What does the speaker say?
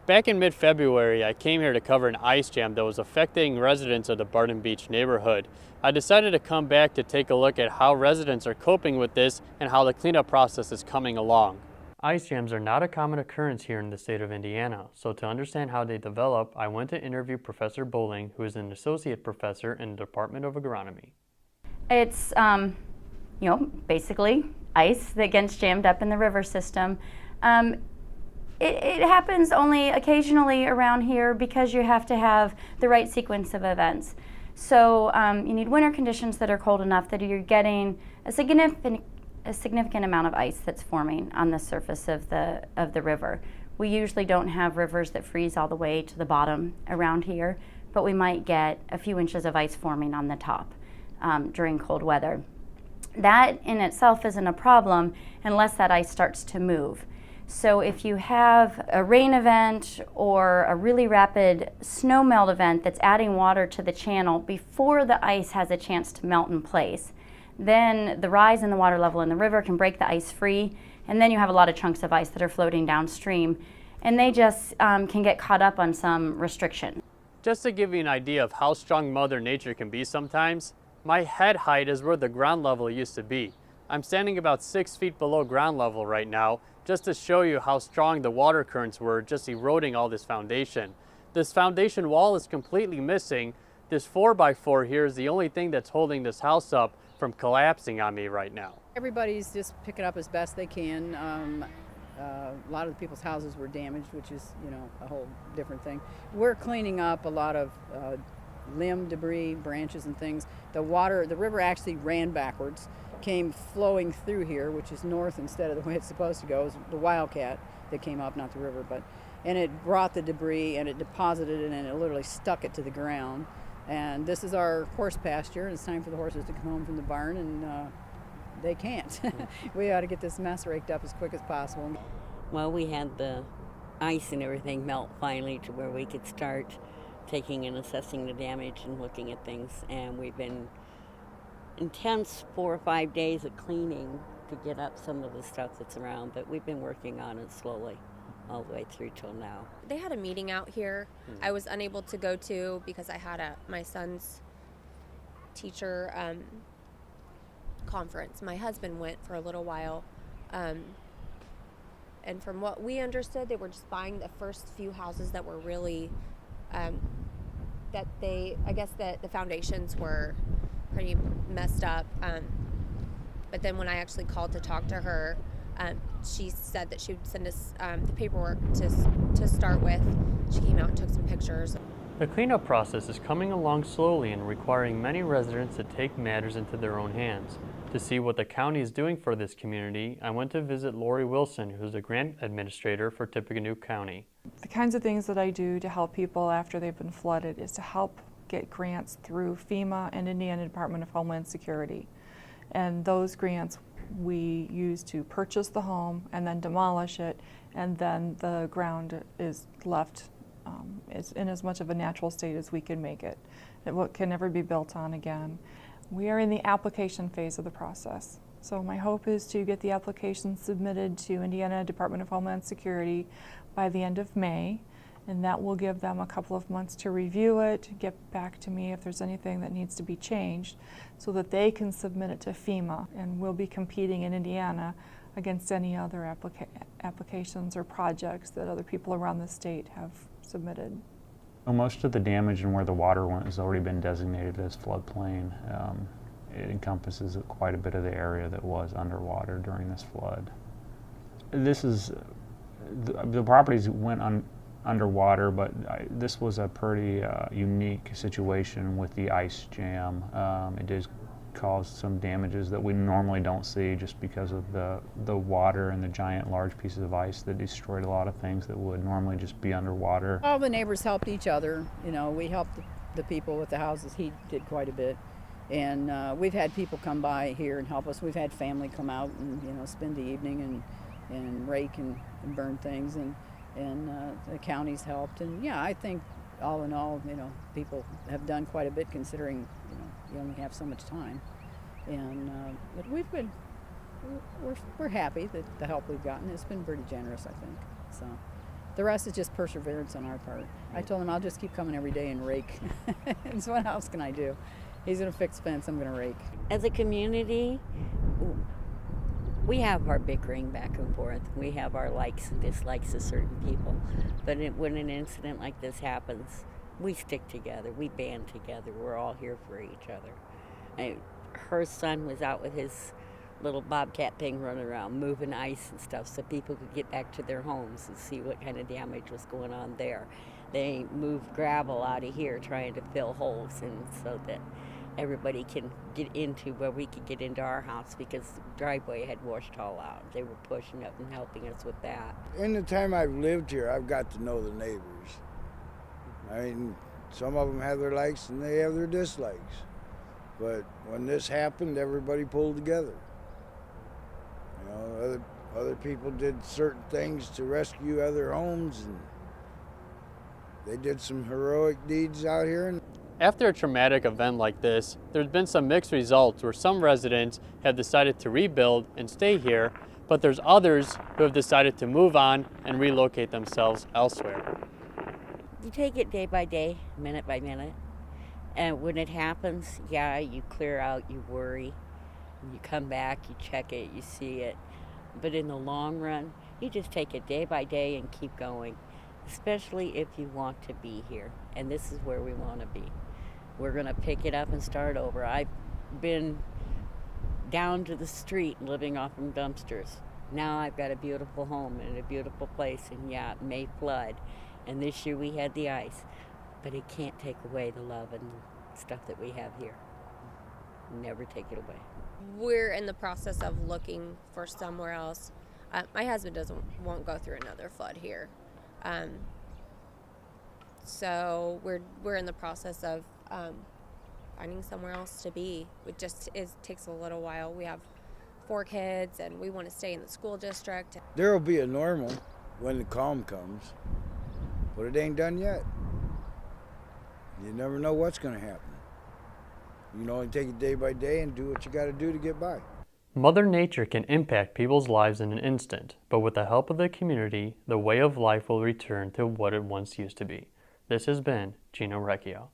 Back in mid-February, I came here to cover an ice jam that was affecting residents of the Barton Beach neighborhood. I decided to come back to take a look at how residents are coping with this and how the cleanup process is coming along. Ice jams are not a common occurrence here in the state of Indiana, so to understand how they develop, I went to interview Professor Bowling, who is an associate professor in the Department of Agronomy. It's, basically ice that gets jammed up in the river system. It happens only occasionally around here because you have to have the right sequence of events. So you need winter conditions that are cold enough that you're getting a significant amount of ice that's forming on the surface of the river. We usually don't have rivers that freeze all the way to the bottom around here, but we might get a few inches of ice forming on the top during cold weather. That in itself isn't a problem unless that ice starts to move. So if you have a rain event or a really rapid snow melt event that's adding water to the channel before the ice has a chance to melt in place, then the rise in the water level in the river can break the ice free, and then you have a lot of chunks of ice that are floating downstream, and they just can get caught up on some restriction. Just to give you an idea of how strong Mother Nature can be sometimes, my head height is where the ground level used to be. I'm standing about 6 feet below ground level right now, just to show you how strong the water currents were just eroding all this foundation. This foundation wall is completely missing. This 4x4 here is the only thing that's holding this house up from collapsing on me right now. Everybody's just picking up as best they can. A lot of the people's houses were damaged, which is, a whole different thing. We're cleaning up a lot of limb debris, branches and things. The river actually ran backwards, came flowing through here, which is north instead of the way it's supposed to go. It was the Wildcat that came up, not the river, and it brought the debris and it deposited it and it literally stuck it to the ground. And this is our horse pasture, and it's time for the horses to come home from the barn, and they can't. We ought to get this mess raked up as quick as possible. Well, we had the ice and everything melt finally to where we could start taking and assessing the damage and looking at things, and we've been intense 4 or 5 days of cleaning to get up some of the stuff that's around, but we've been working on it slowly all the way through till now. They had a meeting out here I was unable to go to because I had my son's teacher conference. My husband went for a little while, and from what we understood, they were just buying the first few houses that were really that the foundations were pretty messed up, but then when I actually called to talk to her, she said that she would send us the paperwork to start with. She came out and took some pictures. The cleanup process is coming along slowly and requiring many residents to take matters into their own hands. To see what the county is doing for this community, I went to visit Lori Wilson, who's a grant administrator for Tippecanoe County. The kinds of things that I do to help people after they've been flooded is to help get grants through FEMA and Indiana Department of Homeland Security. And those grants we use to purchase the home and then demolish it, and then the ground is left in as much of a natural state as we can make it. It can never be built on again. We are in the application phase of the process. So my hope is to get the application submitted to Indiana Department of Homeland Security by the end of May, and that will give them a couple of months to review it, get back to me if there's anything that needs to be changed, so that they can submit it to FEMA, and we'll be competing in Indiana against any other applications or projects that other people around the state have submitted. Well, most of the damage and where the water went has already been designated as floodplain. It encompasses quite a bit of the area that was underwater during this flood. The properties went underwater, but this was a pretty unique situation with the ice jam. It did cause some damages that we normally don't see just because of the water and the giant large pieces of ice that destroyed a lot of things that would normally just be underwater. All the neighbors helped each other. We helped the people with the houses. He did quite a bit. And we've had people come by here and help us. We've had family come out and spend the evening and rake and burn things, and the county's helped. And yeah, I think all in all, people have done quite a bit considering you only have so much time. And but we're happy that the help we've gotten has been pretty generous, I think. So The rest is just perseverance on our part. I told him I'll just keep coming every day and rake. And so what else can I do? He's going to fix fence, I'm going to rake. As a community, we have our bickering back and forth. We have our likes and dislikes of certain people. But when an incident like this happens, we stick together. We band together. We're all here for each other. Her son was out with his little bobcat thing running around, moving ice and stuff so people could get back to their homes and see what kind of damage was going on there. They moved gravel out of here trying to fill holes and so that everybody can get into where we could get into our house because the driveway had washed all out. They were pushing up and helping us with that. In the time I've lived here, I've got to know the neighbors. I mean, some of them have their likes and they have their dislikes. But when this happened, everybody pulled together. You know, other people did certain things to rescue other homes, and they did some heroic deeds out here. After a traumatic event like this, there's been some mixed results where some residents have decided to rebuild and stay here, but there's others who have decided to move on and relocate themselves elsewhere. You take it day by day, minute by minute, and when it happens, yeah, you clear out, you worry, you come back, you check it, you see it, but in the long run, you just take it day by day and keep going, especially if you want to be here, and this is where we want to be. We're going to pick it up and start over. I've been down to the street living off from dumpsters. Now I've got a beautiful home and a beautiful place, and yeah, it may flood, and this year we had the ice, but it can't take away the love and stuff that we have here. Never take it away. We're in the process of looking for somewhere else. My husband won't go through another flood here, so we're in the process of finding somewhere else to be. It takes a little while. We have 4 kids, and we want to stay in the school district. There will be a normal when the calm comes, but it ain't done yet. You never know what's going to happen. You can only take it day by day and do what you got to do to get by. Mother Nature can impact people's lives in an instant, but with the help of the community, the way of life will return to what it once used to be. This has been Gino Recchio.